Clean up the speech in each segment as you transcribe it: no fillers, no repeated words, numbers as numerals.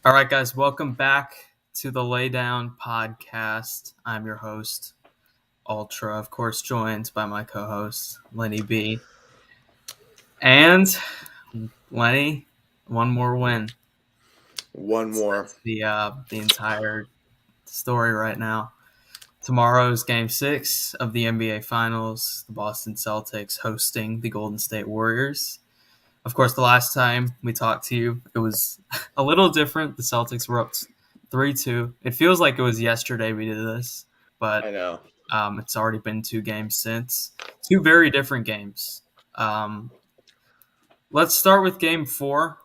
All right, guys, welcome back to the Laydown podcast. I'm your host, Ultra, of course, joined by my co-host, Lenny B. And Lenny, one more win. One more. That's the entire story right now. Tomorrow's Game 6 of the NBA Finals, the Boston Celtics hosting the Golden State Warriors. Of course, the last time we talked to you, it was a little different. The Celtics were up 3-2. It feels like it was yesterday we did this, but I know. it's already been 2 games since. Two very different games. Um, let's start with Game 4.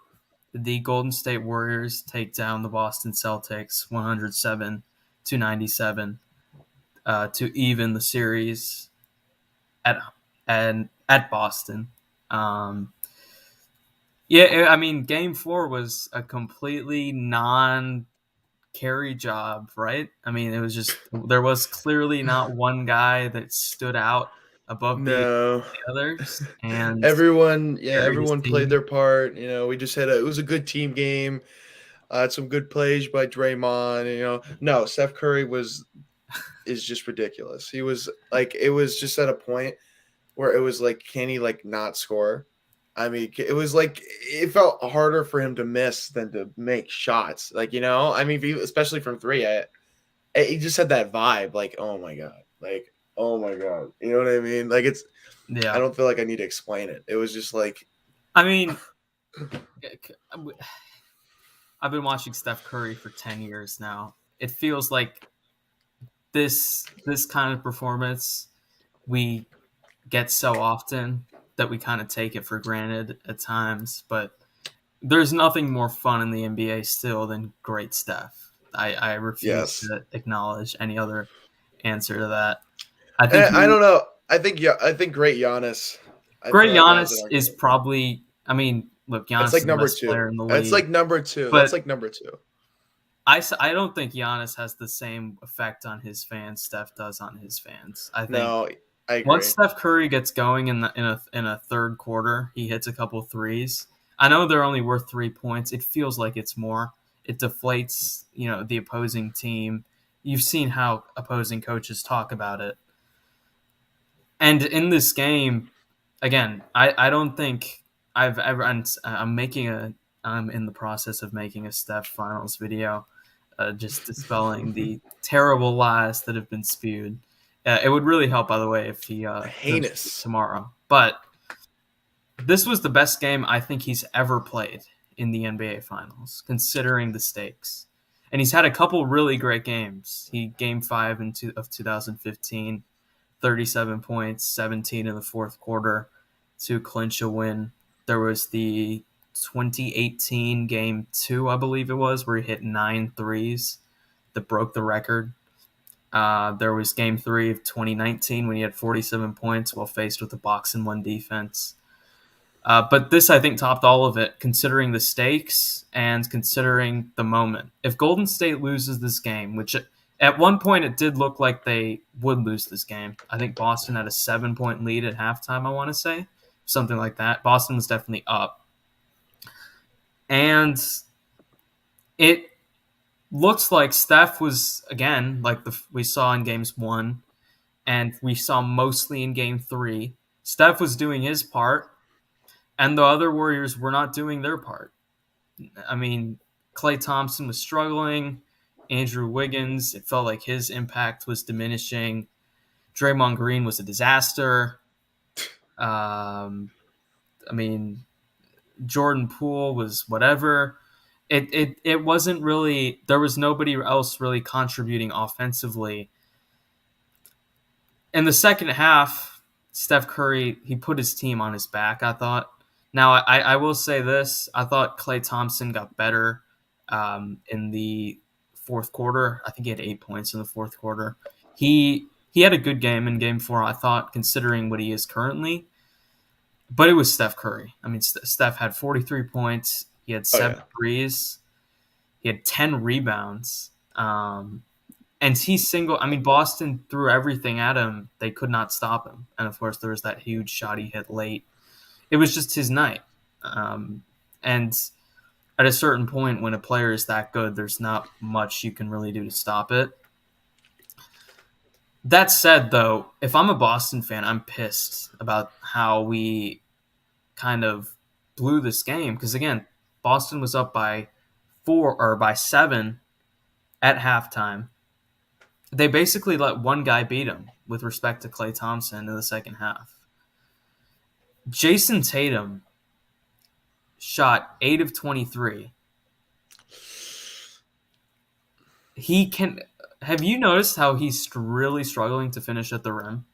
The Golden State Warriors take down the Boston Celtics 107-97 to even the series at at Boston. Um, Yeah, I mean, Game 4 was a completely non-carry job, right? I mean, it was just there was clearly not one guy that stood out above the No. others and Everyone, carried his played their team. part. We just it was a good team game. Had some good plays by Draymond. No, Steph Curry is just ridiculous. He was like, it was just at a point where it was like, can he like not score? I mean, it was like it felt harder for him to miss than to make shots. I mean, especially from three, he just had that vibe. Like, oh my god, oh my god, you know what I mean? I Yeah. don't feel like I need to explain it. It was just like, I mean, I've been watching Steph Curry for 10 years now. It feels like this kind of performance we get so often that we kind of take it for granted at times, but there's nothing more fun in the NBA still than great Steph. I refuse yes. to acknowledge any other answer to that. I think I he, don't know. I think great Giannis. I great feel like has an Giannis is argument. probably. I mean, look, It's Giannis like is the number best player two. in the It's league, like number two. That's but like number two. I don't think Giannis has the same effect on his fans Steph does on his fans. I think No, I once agree. Steph Curry gets going in a third quarter, he hits a couple threes. I know they're only worth 3 points. It feels like it's more. It deflates, the opposing team. You've seen how opposing coaches talk about it. And in this game, again, I don't think I've ever. I'm in the process of making a Steph Finals video, just dispelling the terrible lies that have been spewed. It would really help, by the way, if he goes Heinous. tomorrow. But this was the best game I think he's ever played in the NBA Finals, considering the stakes. And he's had a couple really great games. Game 5 of 2015, 37 points, 17 in the fourth quarter to clinch a win. There was the 2018 game 2, I believe it was, where he hit 9 threes that broke the record. There was game 3 of 2019 when he had 47 points while faced with a box and one defense. But this, I think, topped all of it, considering the stakes and considering the moment. If Golden State loses this game, which at one point it did look like they would lose this game. I think Boston had a 7-point lead at halftime, I want to say. Something like that. Boston was definitely up. And it looks like Steph was, again, like we saw in games 1, and we saw mostly in game 3. Steph was doing his part, and the other Warriors were not doing their part. I mean, Klay Thompson was struggling. Andrew Wiggins, it felt like his impact was diminishing. Draymond Green was a disaster. I mean, Jordan Poole was whatever. It wasn't really. There was nobody else really contributing offensively. In the second half, Steph Curry he put his team on his back. I thought. Now I will say this: I thought Klay Thompson got better in the fourth quarter. I think he had 8 points in the fourth quarter. He had a good game in Game 4. I thought, considering what he is currently. But it was Steph Curry. I mean, Steph had 43 points. He had Oh seven yeah. threes. He had 10 rebounds. And I mean, Boston threw everything at him. They could not stop him. And of course, there was that huge shot he hit late. It was just his night. And at a certain point, when a player is that good, there's not much you can really do to stop it. That said, though, if I'm a Boston fan, I'm pissed about how we kind of blew this game because again, Boston was up by 4 or by 7 at halftime. They basically let one guy beat him with respect to Klay Thompson in the second half. Jason Tatum shot 8 of 23. He can. Have you noticed how he's really struggling to finish at the rim?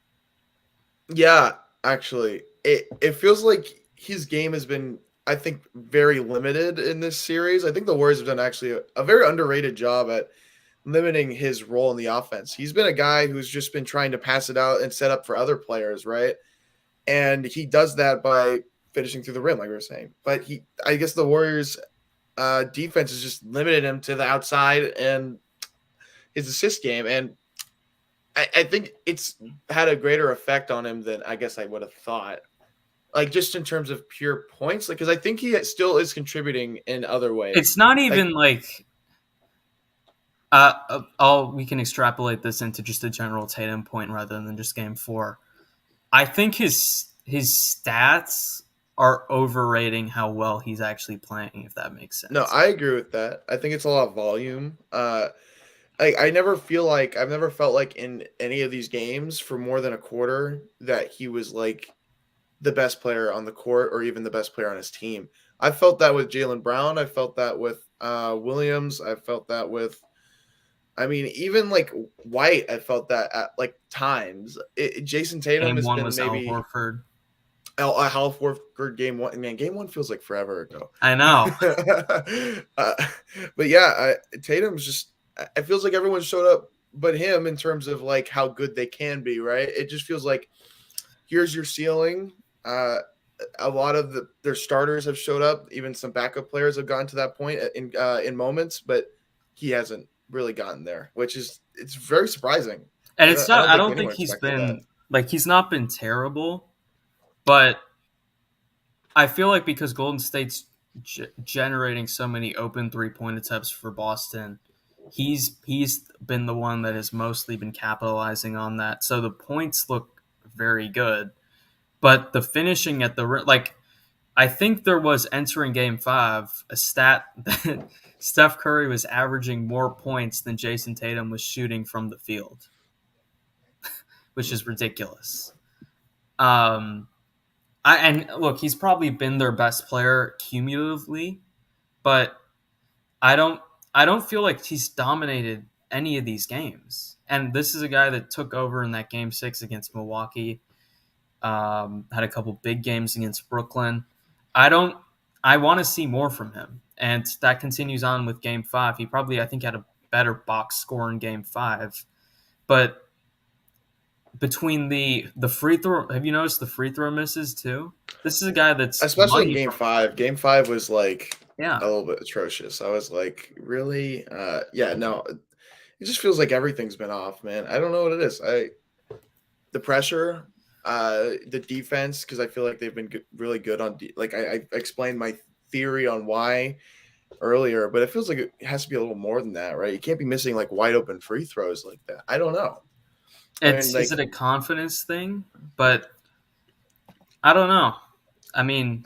Yeah, actually, it feels like his game has been, I think, very limited in this series. I think the Warriors have done actually a very underrated job at limiting his role in the offense. He's been a guy who's just been trying to pass it out and set up for other players, right? And he does that by finishing through the rim, like we were saying. But I guess the Warriors' defense has just limited him to the outside and his assist game, and I think it's had a greater effect on him than I guess I would have thought. Like just in terms of pure points, like because I think he still is contributing in other It's ways. not Like even like we can extrapolate this into just a general Tatum point rather than just game 4. I think his stats are overrating how well he's actually playing, if that makes no, sense. I agree with that. I think it's a lot of volume. I never feel like I've never felt like in any of these games for more than a quarter that he was like the best player on the court or even the best player on his team. I felt that with Jalen Brown. I felt that with Williams. I felt that with, I mean, even like White. I felt that at like times. Jason Tatum Game has 1 been was Al maybe Horford. a Halford game one. Man, game one feels like forever ago. I know. uh, but yeah, Tatum's just. It feels like everyone showed up, but him in terms of like how good they can be. Right? It just feels like here's your ceiling. A lot of their starters have showed up. Even some backup players have gotten to that point in moments, but he hasn't really gotten there, which is it's very surprising. And it's I not don't I think don't think anyone he's expected that. been like he's not been terrible, but I feel like because Golden State's generating so many open three-point attempts for Boston, he's been the one that has mostly been capitalizing on that. So the points look very good, but the finishing at the like I think there was entering game 5 a stat that Steph Curry was averaging more points than Jason Tatum was shooting from the field, which is ridiculous. Um, and look, he's probably been their best player cumulatively, but I don't I don't feel like he's dominated any of these games. And this is a guy that took over in that game 6 against Milwaukee. Had a couple big games against Brooklyn. I don't. I want to see more from him, and that continues on with Game 5. He probably, I think, had a better box score in Game 5, but between the free throw, have you noticed the free throw misses too? This is a guy that's Especially in money game from five. Game five was like a yeah. little bit atrocious. I was like, really? Yeah, no. It just feels like everything's been off, man. I don't know what it is. The pressure, the defense, because I feel like they've been really good on. Like I explained my theory on why earlier, but it feels like it has to be a little more than that, right? You can't be missing like wide open free throws like that. I don't know. I mean, It's is it like, a confidence thing? But I don't know. I mean,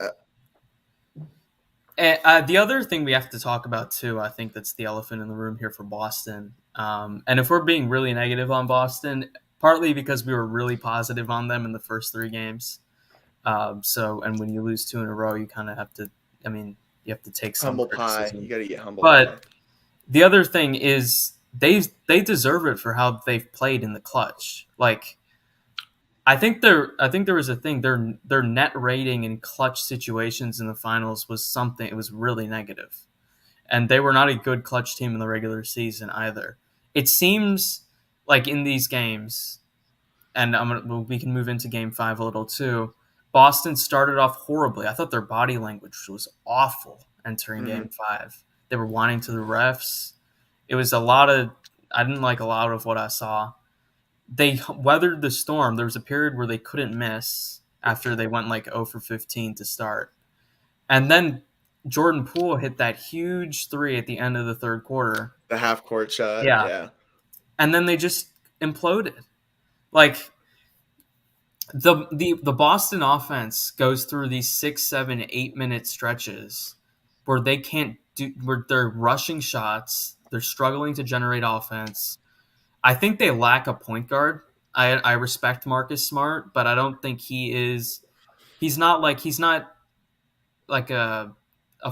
uh, the other thing we have to talk about too, I think that's the elephant in the room here for Boston. And if we're being really negative on Boston, partly because we were really positive on them in the first 3 games. And when you lose 2 in a row, you kind of have to. I mean, you have to take some humble pie. You criticism. got to get humble pie. But the other thing is they deserve it for how they've played in the clutch. Like I think there was a thing their net rating in clutch situations in the finals was something it was really negative. And they were not a good clutch team in the regular season either. It seems like in these games, and we can move into game 5 a little too. Boston started off horribly. I thought their body language was awful entering game Mm-hmm. 5. They were whining to the refs. It was a lot of I didn't like a lot of what I saw. They weathered the storm. There was a period where they couldn't miss after they went like 0 for 15 to start. And then Jordan Poole hit that huge three at the end of the third quarter. The half court shot. Yeah. Yeah. And then they just imploded. Like the Boston offense goes through these 6, 7, 8 minute stretches where they can't do where they're rushing shots, they're struggling to generate offense. I think they lack a point guard. I respect Marcus Smart, but I don't think he's not like a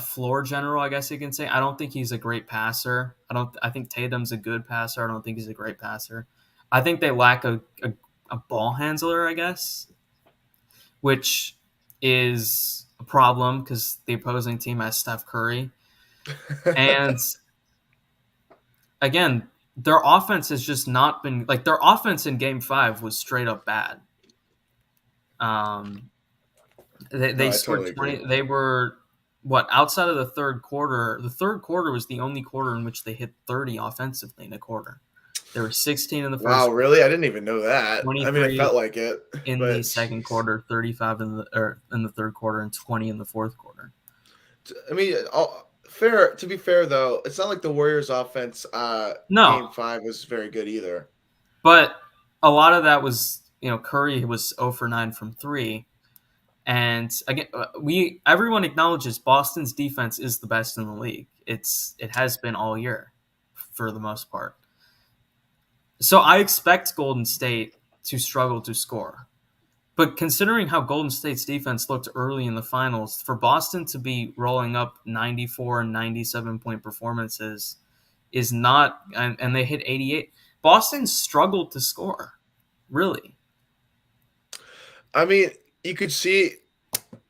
floor general, I guess you can say. I don't think he's a great passer. I think Tatum's a good passer. I don't think he's a great passer. I think they lack a ball handler, I guess, which is a problem because the opposing team has Steph Curry. And again, their offense has just not been like their offense in game five was straight up bad. Um, No, they I scored totally agree. 20. They were what outside of the third quarter. The third quarter was the only quarter in which they hit 30 offensively in a quarter. There were 16 in the Wow, first really? I quarter, didn't even know that. I mean, it 23 felt like it, in the but second jeez. quarter, 35 in the third quarter, and 20 in the fourth quarter. I mean, fair to be fair though, it's not like the Warriors' offense No, game 5 was very good either. but a lot of that was Curry was 0 for 9 from three. And again, we everyone acknowledges Boston's defense is the best in the league. It has been all year, for the most part. So I expect Golden State to struggle to score. But considering how Golden State's defense looked early in the finals, for Boston to be rolling up 94 and 97 point performances is not, and they hit 88. Boston struggled to score, really. I mean, you could see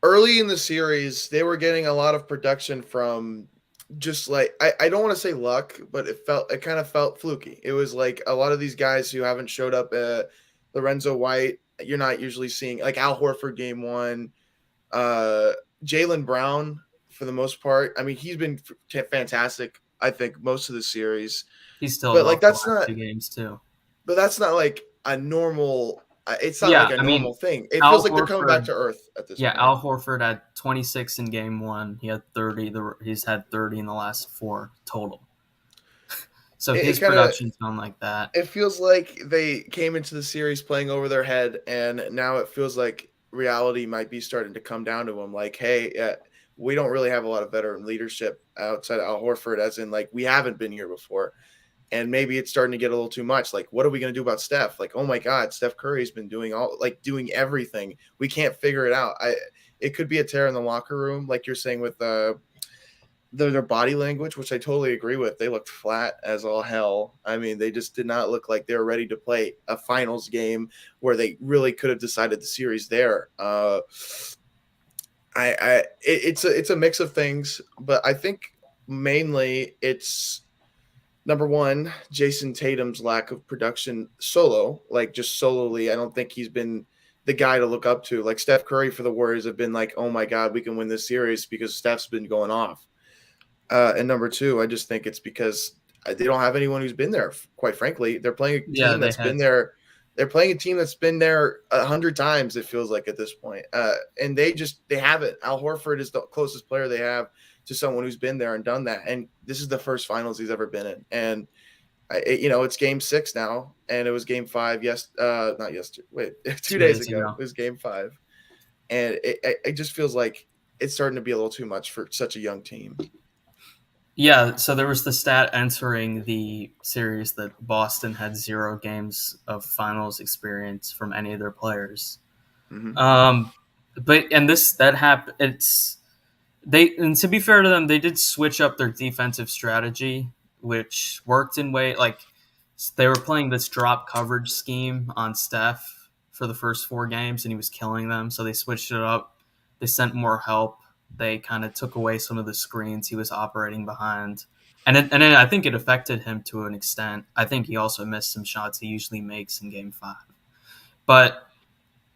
early in the series they were getting a lot of production from just like I don't want to say luck, but it kind of felt fluky. It was like a lot of these guys who haven't showed up Lorenzo White, you're not usually seeing like Al Horford game one, uh Jaylen Brown for the most part. I mean, he's been fantastic, I think, most of the series. He still But off like the last two games, too. that's not like a normal it's not like Yeah, a I mean, normal thing. It feels Al like they're coming back Horford. to earth at this Yeah, point. Al Horford had 26 in game one. He had 30. He's had 30 in the last four total. So It his kind of production's gone like that. it feels like they came into the series playing over their head, and now it feels like reality might be starting to come down to them. Like, hey, we don't really have a lot of veteran leadership outside of Al Horford, as in like we haven't been here before, and maybe it's starting to get a little too much. Like, what are we going to do about Steph? Like, oh my God, Steph Curry's been doing everything. We can't figure it out. It could be a tear in the locker room, like you're saying with their body language, which I totally agree with. They looked flat as all hell. I mean, they just did not look like they were ready to play a finals game where they really could have decided the series there. It's a mix of things, but I think mainly it's number one, Jason Tatum's lack of production solo, like just solely. I don't think he's been the guy to look up to. Like Steph Curry for the Warriors have been like, oh my God, we can win this series because Steph's been going off. And number two, I just think it's because they don't have anyone who's been there. Quite frankly, they're playing a Yeah, team they that's had. been there. They're playing a team that's been there 100 times. It feels like at this point, and they haven't. Al Horford is the closest player they have to someone who's been there and done that. And this is the first finals he's ever been in. And it's game 6 now, and it was game 5. Yes, not yesterday. Wait, 2 days 2 days ago ago. it was game 5, and it just feels like it's starting to be a little too much for such a young team. Yeah, so there was the stat entering the series that Boston had 0 games of finals experience from any of their players. Mm-hmm. Um, but and this that happened. And to be fair to them, they did switch up their defensive strategy, which worked in way like they were playing this drop coverage scheme on Steph for the first 4 games, and he was killing them. So they switched it up. They sent more help. They kind of took away some of the screens he was operating behind, and then I think it affected him to an extent. I think he also missed some shots he usually makes in Game 5. But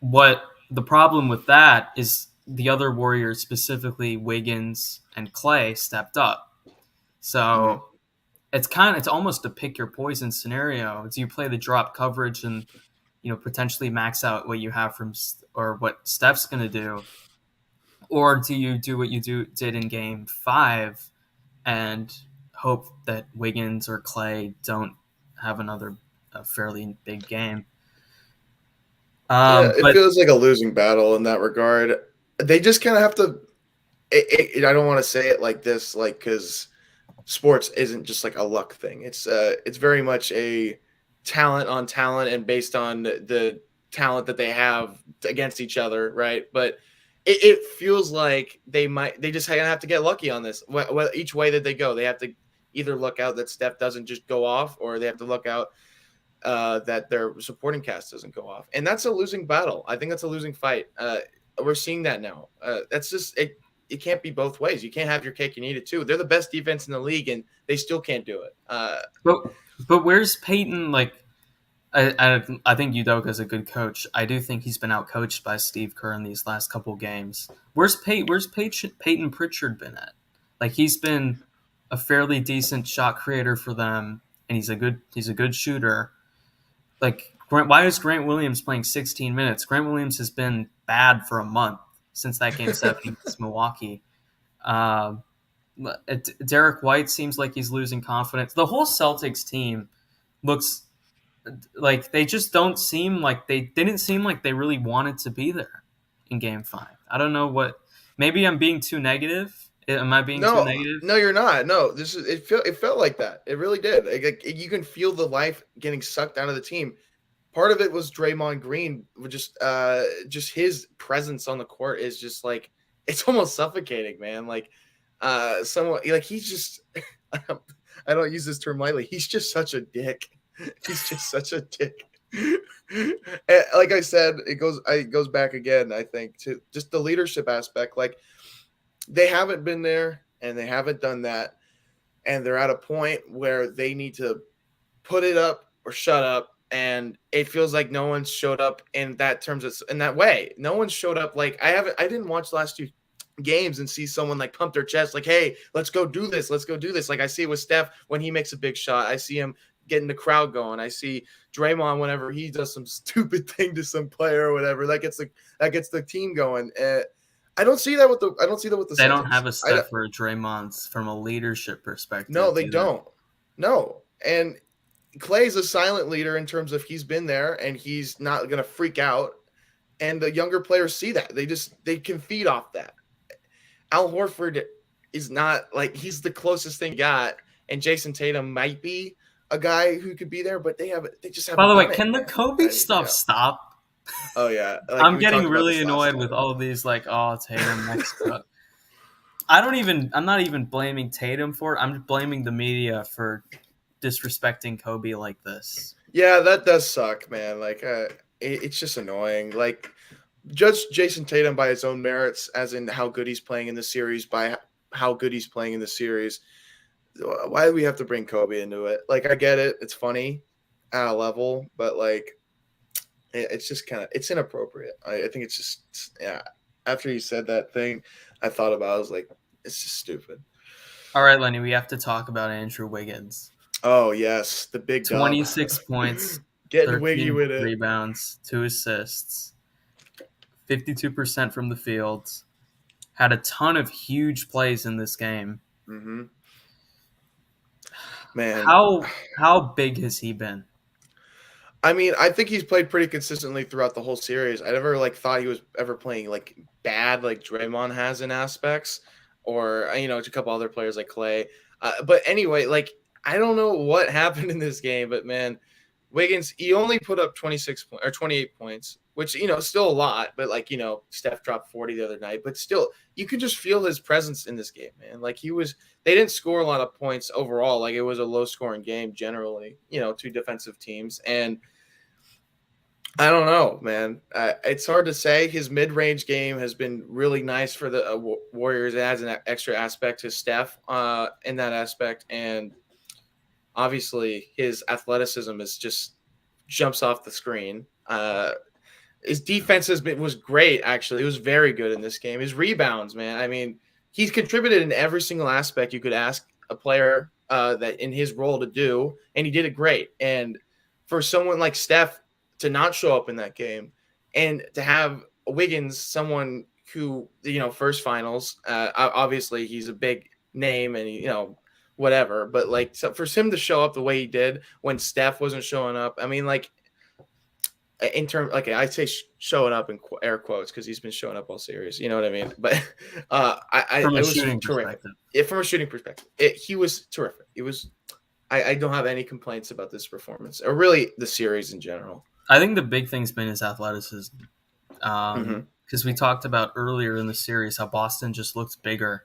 what the problem with that is the other Warriors, specifically Wiggins and Clay, stepped up. Mm-hmm. So it's almost a pick your poison scenario. Do you play the drop coverage and potentially max out what you have from or what Steph's going to do, Or do you do what you did in Game 5 and hope that Wiggins or Clay don't have another fairly big game? Yeah, it But feels like a losing battle in that regard. They just kind of have to. I don't want to say it like this, like because sports isn't just like a luck thing. It's very much a talent on talent and based on the talent that they have against each other, right? But it feels like they just gonna have to get lucky on this. Each way that they go, they have to either look out that Steph doesn't just go off, or they have to look out that their supporting cast doesn't go off, and that's a losing battle. I think that's a losing fight. We're seeing that now. That's just it. It can't be both ways. You can't have your cake and eat it too. They're the best defense in the league, and they still can't do it. but but where's Peyton? Like I think Udoka's a good coach. I do think he's been outcoached by Steve Kerr in these last couple games. Peyton Pritchard been at? Like he's been a fairly decent shot creator for them, and he's a good shooter. Like why is Grant Williams playing 16 minutes? Grant Williams has been bad for a month since that game 7 against Milwaukee. Um, Derek White seems like he's losing confidence. The whole Celtics team looks like they just don't seem like they didn't seem like they really wanted to be there in Game 5. I don't know what. Maybe I'm being too negative. Am I being too No, negative? no, you're not. No, this is it felt like that. It really did. You can feel the life getting sucked out of the team. Part of it was Draymond Green, just his presence on the court is just like it's almost suffocating, man. Like someone like he's just I don't use this term lightly. He's just such a dick. He's just such a dick. And like I said, it goes back again, I think, to just the leadership aspect. Like they haven't been there and they haven't done that. And they're at a point where they need to put it up or shut up. And it feels like no one showed up in that terms of in that way. No one showed up. Like I didn't watch the last 2 games and see someone like pump their chest, like, hey, let's go do this. Let's go do this. Like I see it with Steph when he makes a big shot. I see him getting the crowd going. I see Draymond whenever he does some stupid thing to some player or whatever. That gets the team going. I don't see that with the They don't Celtics. have a I Steph or a Draymond from a leadership No, perspective, they do they? don't. No, and Clay's a silent leader in terms of he's been there and he's not going to freak out. And the younger players see that they can feed off that. Al Horford is not like he's the closest thing got, and Jason Tatum might be a guy who could be there, but they just By haven't the way, done it, can the man. Kobe stuff stop? Oh yeah, like I'm we getting talked about really this last annoyed time. with all these like, oh, Tatum next cut. I'm not even blaming Tatum for it. I'm just blaming the media for disrespecting Kobe like this. Yeah, that does suck, man. Like it's just annoying. Like judge Jason Tatum by his own merits, as in how good he's playing in the series, by how good he's playing in the series. Why do we have to bring Kobe into it? Like, I get it; it's funny at a level, but like, it's just kind of it's inappropriate. I think it's just yeah. After you said that thing, I thought about. It, I was like, it's just stupid. All right, Lenny, we have to talk about Andrew Wiggins. Oh yes, the big dub. 26 points, Getting wiggy 13 with it. rebounds, 2 assists, 52% from the field. Had a ton of huge plays in this game. Mm-hmm. Man, How big has he been? I mean, I think he's played pretty consistently throughout the whole series. I never like thought he was ever playing like bad like Draymond has in aspects, or a couple other players like Clay. But anyway, like I don't know what happened in this game, but man, Wiggins he only put up 28 points, which still a lot. But like Steph dropped 40 the other night, but still you could just feel his presence in this game, man. Like they didn't score a lot of points overall. Like it was a low scoring game generally. Two defensive teams and I don't know, man. It's hard to say. His mid-range game has been really nice for the Warriors. It adds an extra aspect to Steph in that aspect, and obviously his athleticism is just jumps off the screen. His defense was great. Actually, it was very good in this game. His rebounds, man. I mean, he's contributed in every single aspect you could ask a player that in his role to do, and he did it great. And for someone like Steph to not show up in that game, and to have Wiggins, someone who first finals. Obviously, he's a big name, and whatever. But like, so for him to show up the way he did when Steph wasn't showing up, I mean, like in terms, like I say, showing up in air quotes because he's been showing up all series. You know what I mean? But From a it was shooting terrific. perspective. From a shooting perspective, he was terrific. It was. I don't have any complaints about this performance, or really the series in general. I think the big thing's been his athleticism. Mm-hmm. Because we talked about earlier in the series how Boston just looks bigger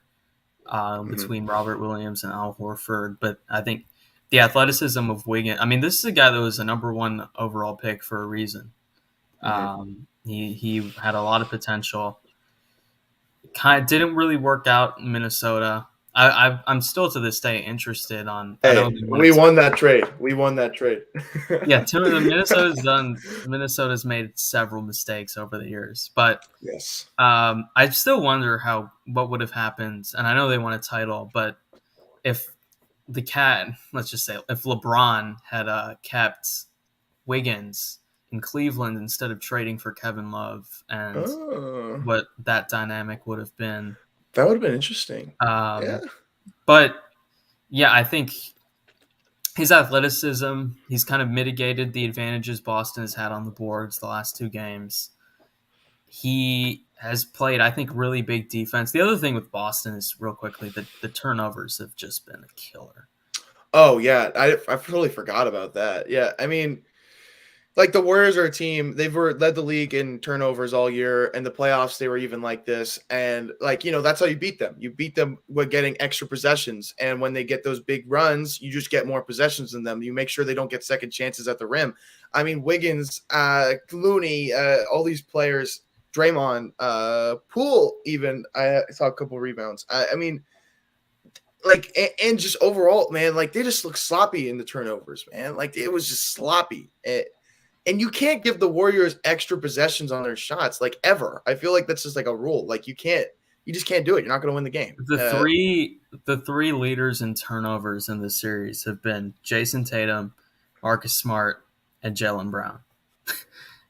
Mm-hmm. between Robert Williams and Al Horford. But I think the athleticism of Wiggins, I mean, this is a guy that was a number one overall pick for a reason. Mm-hmm. He had a lot of potential. Kind of didn't really work out in Minnesota. I'm still to this day interested on. I know Hey, they want we to. won that trade. We won that trade. Yeah, Minnesota's done. Minnesota's made several mistakes over the years, but Yes. I still wonder what would have happened. And I know they won a title, but if let's just say, if LeBron had kept Wiggins in Cleveland instead of trading for Kevin Love, and Oh, what that dynamic would have been. that would have been interesting. Yeah. Um, but yeah, I think his athleticism, he's kind of mitigated the advantages Boston has had on the boards the last two games. He has played, I think, really big defense. The other thing with Boston is, real quickly, the turnovers have just been a killer. Oh yeah, I totally forgot about that. Yeah, I mean, like the Warriors are a team. They've led the league in turnovers all year, and the playoffs they were even like this. And like that's how you beat them. You beat them with getting extra possessions, and when they get those big runs, you just get more possessions than them. You make sure they don't get second chances at the rim. I mean, Wiggins, Looney, all these players, Draymond, Poole, even I saw a couple rebounds. I mean, like and just overall, man, like they just look sloppy in the turnovers, man. Like it was just sloppy. And you can't give the Warriors extra possessions on their shots, like ever. I feel like that's just like a rule. Like you just can't do it. You're not going to win the game. The three leaders in turnovers in this series have been Jason Tatum, Marcus Smart, and Jalen Brown.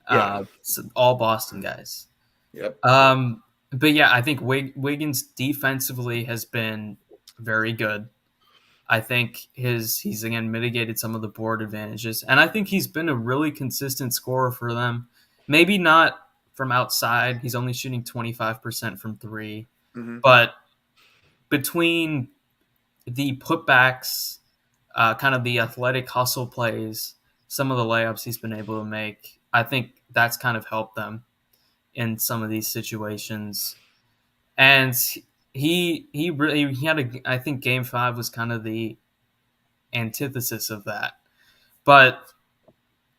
Yeah. So all Boston guys. Yep. But yeah, I think Wiggins defensively has been very good. I think he's again mitigated some of the board advantages, and I think he's been a really consistent scorer for them. Maybe not from outside; he's only shooting 25% from three, Mm-hmm. but between the putbacks, kind of the athletic hustle plays, some of the layups he's been able to make, I think that's kind of helped them in some of these situations. And he really he had a I think Game 5 was kind of the antithesis of that. But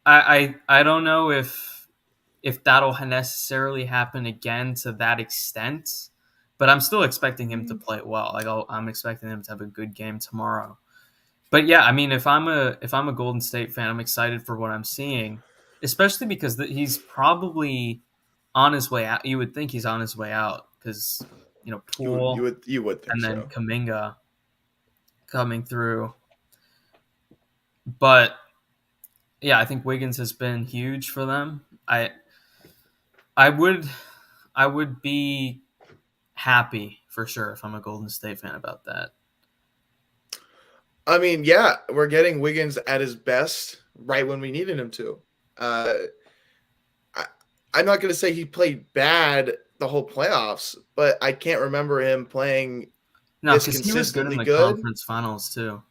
I don't know if that'll necessarily happen again to that extent. But I'm still expecting him to play well. Like I'm expecting him to have a good game tomorrow. But yeah, I mean, if I'm a Golden State fan, I'm excited for what I'm seeing, especially because he's probably on his way out. You would think he's on his way out because Poole You would think and then so. Kaminga coming through. But yeah, I think Wiggins has been huge for them. I would I would be happy for sure if I'm a Golden State fan about that. I mean, yeah, we're getting Wiggins at his best right when we needed him to. Uh, I, I'm not going to say he played bad the whole playoffs, but I can't remember him playing No, this because he was good in consistently the good. conference finals too.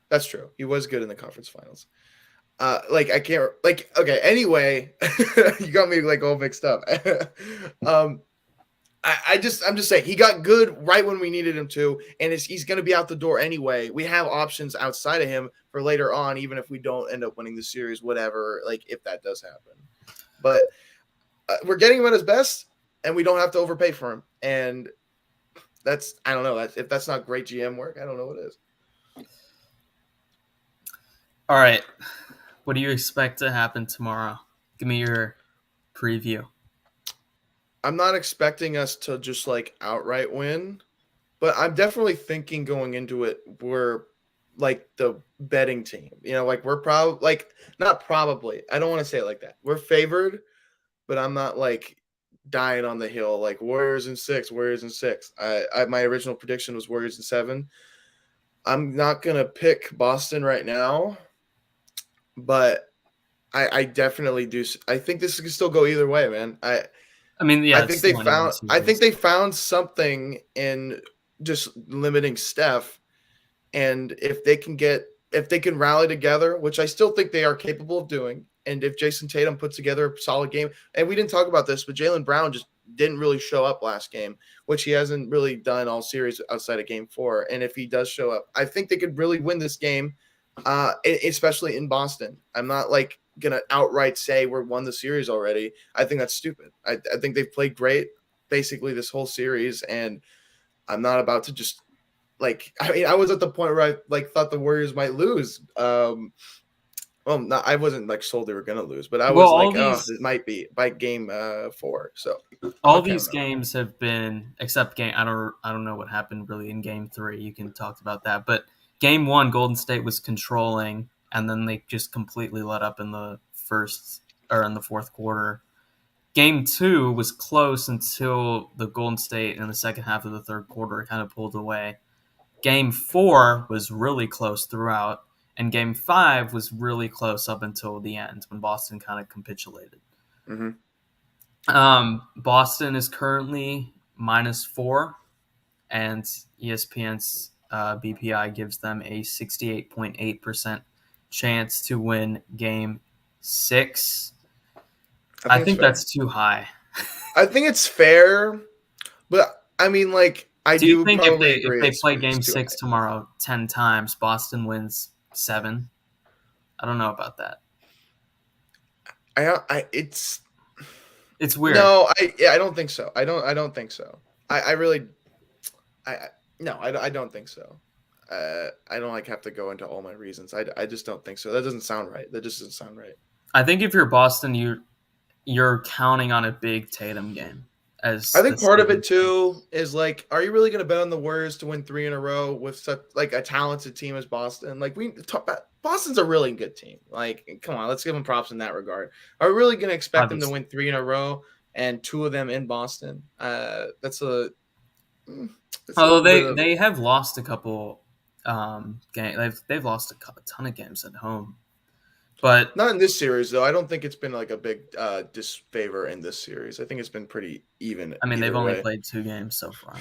That's true. He was good in the conference finals. Like I can't like okay. Anyway, you got me like all mixed up. um, I'm just saying he got good right when we needed him to, and he's going to be out the door anyway. We have options outside of him for later on, even if we don't end up winning the series, whatever. Like if that does happen, but we're getting him at his best, and we don't have to overpay for him. And that's I don't know if that's not great GM work. I don't know what is. All right, what do you expect to happen tomorrow? Give me your preview. I'm not expecting us to just like outright win, but I'm definitely thinking going into it, we're like the betting team. Like we're probably like not probably. I don't want to say it like that. We're favored, but I'm not like dying on the hill, like Warriors in six, Warriors in six. My original prediction was Warriors in seven. I'm not gonna pick Boston right now, but I definitely do. I think this can still go either way, man. I mean, I yeah, it's think they still anyone's found I think series. they found something in just limiting Steph, and if they can rally together, which I still think they are capable of doing, and if Jason Tatum puts together a solid game, and we didn't talk about this, but Jaylen Brown just didn't really show up last game, which he hasn't really done all series outside of game four. And if he does show up, I think they could really win this game, especially in Boston. I'm not like gonna outright say we're won the series already. I think that's stupid. I think they've played great basically this whole series, and I'm not about to just I mean, I was at the point where I like thought the Warriors might lose. Well, not, I wasn't like sold they were gonna lose, but I Well, was like, oh, it might be by game four. So I'm all not these counting on it. games have been, except game. I don't know what happened really in game three. You can talk about that, but game one, Golden State was controlling, and then they just completely let up in the first or in the fourth quarter. Game two was close until the Golden State in the second half of the third quarter kind of pulled away. Game four was really close throughout, and game five was really close up until the end when Boston kind of capitulated. Mm-hmm. Boston is currently -4, and ESPN's BPI gives them a 68.8% chance to win game six. I I think it's think fair. that's too high. I think it's fair, but I mean, like, I Do you do think if probably they if agree they play it's game too six high. tomorrow 10 times, Boston wins 7? I don't know about that. It's It's weird. no, I don't think so. I don't think so. I really, I no, I don't think so. I don't like have to go into all my reasons. I just don't think so. That doesn't sound right. That just doesn't sound right. I think if you're Boston, you're counting on a big Tatum game I as the think part of it saving grace. too is like, are you really going to bet on the Warriors to win three in a row with such like a talented team as Boston? Like Boston's a really good team. Like, come on, let's give them props in that regard. Are we really going to expect them to Obviously. win three in a row and two of them in Boston? Mm, that's a Although little bit they of they have lost a couple game they've lost a ton of games at home. But not in this series though. I don't think it's been like a big disfavor in this series. I think it's been pretty even I mean they've either only way. played 2 games so far.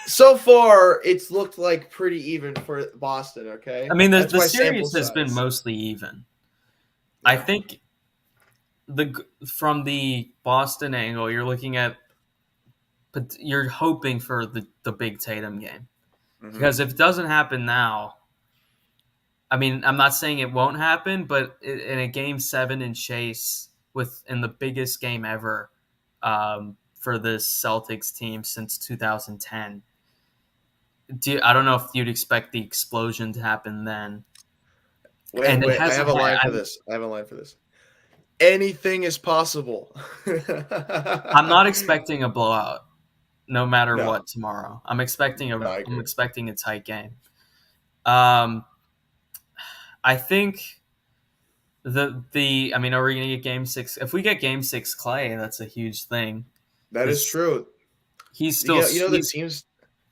So far, it's looked like pretty even for Boston. I Okay, mean that's the my sample series has been size. mostly even. I Yeah. think the from the Boston angle, you're looking at, but you're hoping for the big Tatum game Hmm. because if it doesn't happen now, I mean, I'm not saying it won't happen, but in a game seven in Chase in the biggest game ever for this Celtics team since 2010, I don't know if you'd expect the explosion to happen then, Wait, and it wait. I hasn't. have a line for this. I have a line for this. Anything is possible. I'm not expecting a blowout, no matter No, what tomorrow. I'm expecting no, a I I'm agree. expecting a tight game. Um, I think I mean, are we gonna get game six? If we get game six, Clay, that's a huge thing That is because true. he's still The he's. the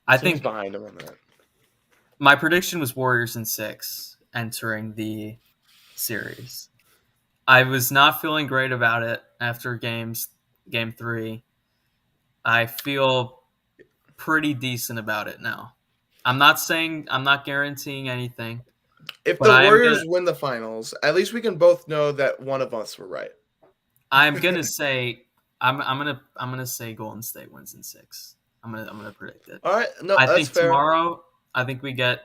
I teams think behind him on that. my prediction was Warriors in six entering the series. I was not feeling great about it after game three. I feel pretty decent about it now. I'm not guaranteeing anything, If but the Warriors win the finals, at least we can both know that one of us were right. I'm gonna say I'm gonna say Golden State wins in six. I'm gonna predict it. All right, no, I that's think fair. tomorrow. I think we get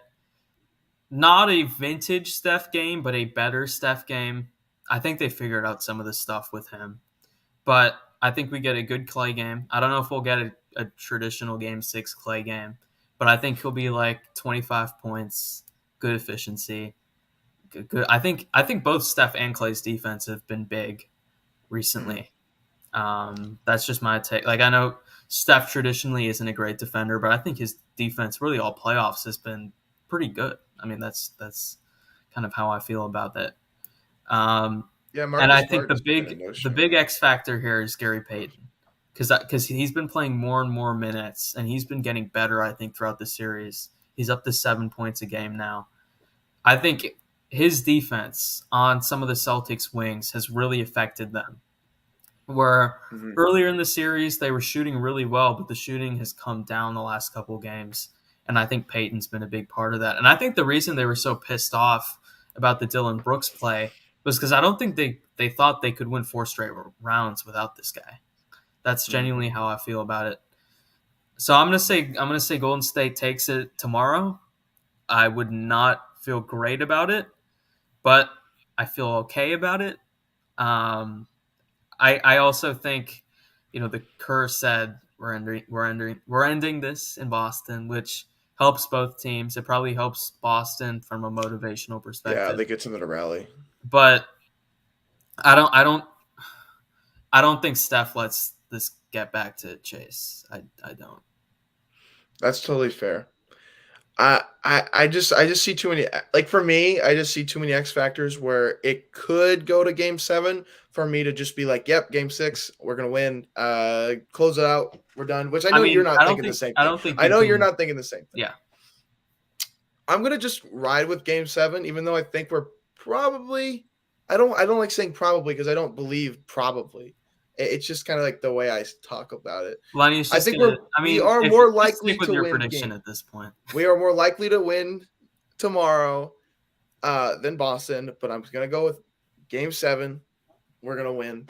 not a vintage Steph game, but a better Steph game. I think they figured out some of the stuff with him, but I think we get a good Clay game. I don't know if we'll get a traditional game six Clay game, but I think he'll be like 25 points, good efficiency, good. I think both Steph and Clay's defense have been big Mhm. recently. That's just my take. Like I know Steph traditionally isn't a great defender, but I think his defense really all playoffs has been pretty good. I mean that's kind of how I feel about that. Um, Yeah, and Marcus I think Smart the has been a big no the show. big X factor here is Gary Payton because he's been playing more and more minutes, and he's been getting better, I think, throughout the series. He's up to 7 points a game now. I think his defense on some of the Celtics wings has really affected them. Where Mhm. earlier in the series they were shooting really well, but the shooting has come down the last couple of games, and I think Peyton's been a big part of that. And I think the reason they were so pissed off about the Dylan Brooks play was because I don't think they thought they could win 4 straight rounds without this guy. That's Mhm. genuinely how I feel about it. So I'm gonna say Golden State takes it tomorrow. I would not feel great about it, but I feel okay about it. Um, I also think, the Kerr said we're ending this in Boston, which helps both teams. It probably helps Boston from a motivational Yeah, perspective, they get something to rally. but I don't think Steph lets this get back to Chase. I don't. That's totally fair. I just see too many, like, for me, I just see too many X factors where it could go to game 7 for me to just be like, "Yep, game 6, we're gonna win. Close it out. We're done." Which I I know you're mean, not I don't thinking the think same I thing. don't think I you know you're can. not thinking the same thing. Yeah, I'm gonna just ride with game 7, even though I think we're probably. I don't like saying probably because I don't believe probably. It's just kind of like the way I talk about it. Lenny's I just think gonna. I we mean, are if more just stick likely with to your win prediction game. at this point. We are more likely to win tomorrow than Boston, but I'm gonna go with game 7. We're gonna win.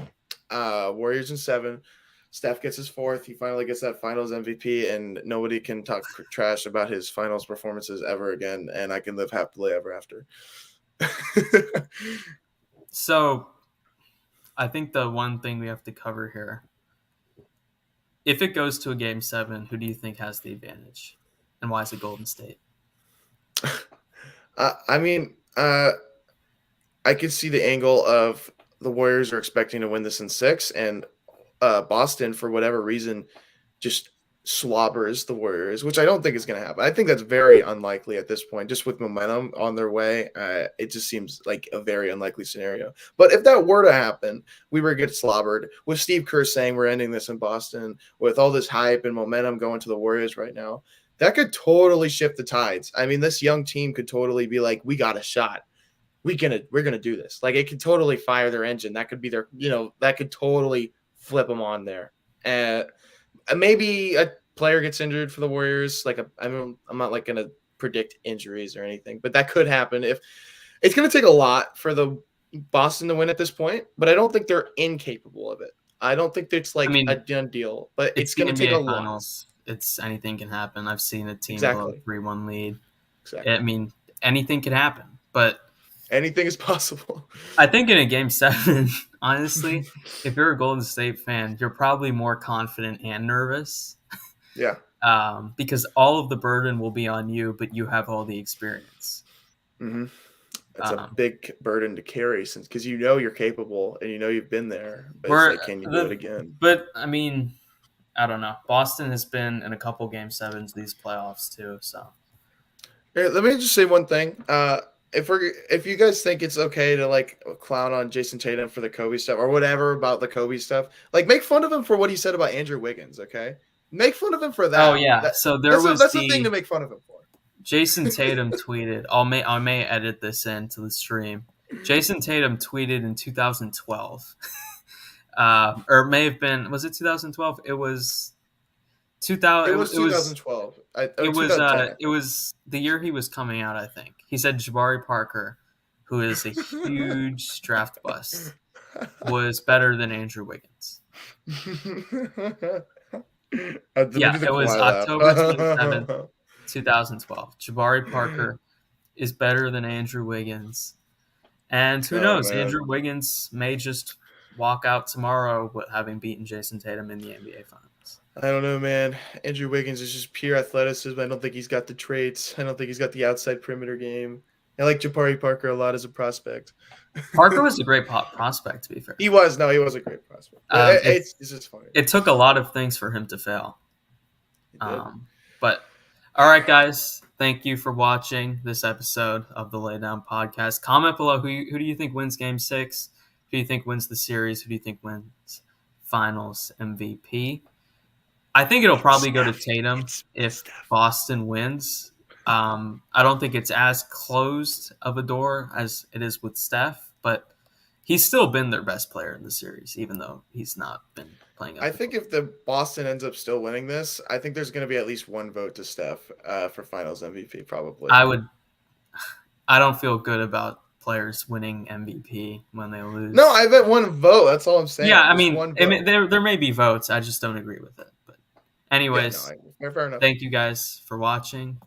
Warriors in 7. Steph gets his fourth. He finally gets that Finals MVP, and nobody can talk trash about his Finals performances ever again. And I can live happily ever after. So I think the one thing we have to cover here, if it goes to a game 7, who do you think has the advantage, and why is it Golden State? I mean, I could see the angle of the Warriors are expecting to win this in 6, and Boston, for whatever reason, just slobbers the Warriors, which I don't think is going to happen. I think that's very unlikely at this point, just with momentum on their way. It just seems like a very unlikely scenario. But if that were to happen, we were get slobbered with Steve Kerr saying we're ending this in Boston, with all this hype and momentum going to the Warriors right now. That could totally shift the tides. I mean, this young team could totally be like, we got a shot. We're gonna do this. Like, it could totally fire their engine. That could be their, that could totally flip them on there. And maybe a player gets injured for the Warriors. I'm not like gonna predict injuries or anything, but that could happen. If it's gonna take a lot for the Boston to win at this point, but I don't think they're incapable of it. I don't think it's I like a mean, done deal, but it's it's the gonna take a NBA lot. Finals. It's anything can happen. I've seen a team blow a Exactly. 3-1 lead. I Exactly. mean, anything can happen. But Anything is possible. I think in a game 7, honestly, if you're a Golden State fan, you're probably more confident and nervous, Yeah. because all of the burden will be on you, but you have all the experience. Mm-hmm. It's a Um, big burden to carry, since because you're capable and you've been there, but it's we're like, can you do it the, again? but I mean, I don't know. Boston has been in a couple game 7s these playoffs too. So Here, let me just say one thing. If you guys think it's okay to like clown on Jason Tatum for the Kobe stuff or whatever about the Kobe stuff, like, make fun of him for what he said about Andrew Wiggins. Okay, make fun of him for oh that. yeah, That so there that's was that's the thing to the make fun of him for. Jason Tatum tweeted. I may edit this into the stream. Jason Tatum tweeted in 2012, or it may have been. Was it 2012? It was It 2000. was It was 2012 it or was 2010, I it think. was the year he was coming out. I think he said Jabari Parker, who is a huge draft bust, was better than Andrew Wiggins. Let me Yeah, do the it was Kawhi October 27th, laugh. 2012. Jabari Parker is better than Andrew Wiggins. And who Oh knows? man. Andrew Wiggins may just walk out tomorrow with having beaten Jason Tatum in the NBA Finals. I don't know, man. Andrew Wiggins is just pure athleticism. I don't think he's got the traits. I don't think he's got the outside perimeter game. I like Jabari Parker a lot as a prospect. Parker was a great prospect, to be fair. He was a great prospect. But Um, it it's just funny. it took a lot of things for him to fail. He did. But all right, guys, thank you for watching this episode of the Laydown Podcast. Comment below who do you think wins Game 6? Who do you think wins the series? Who do you think wins Finals MVP. I think it'll It's probably go to Steph. Tatum It's if Steph. Boston wins. I don't think it's as closed of a door as it is with Steph, but he's still been their best player in the series, even though he's not been playing up I to think close. if the Boston ends up still winning this, I think there's going to be at least one vote to Steph for Finals MVP, probably. I would. I don't feel good about players winning MVP when they No, lose. I bet one vote. That's all I'm Yeah, saying. I Just mean, one vote. there may be votes. I just don't agree with it. But Yeah, no, anyways, fair enough. thank you guys for watching.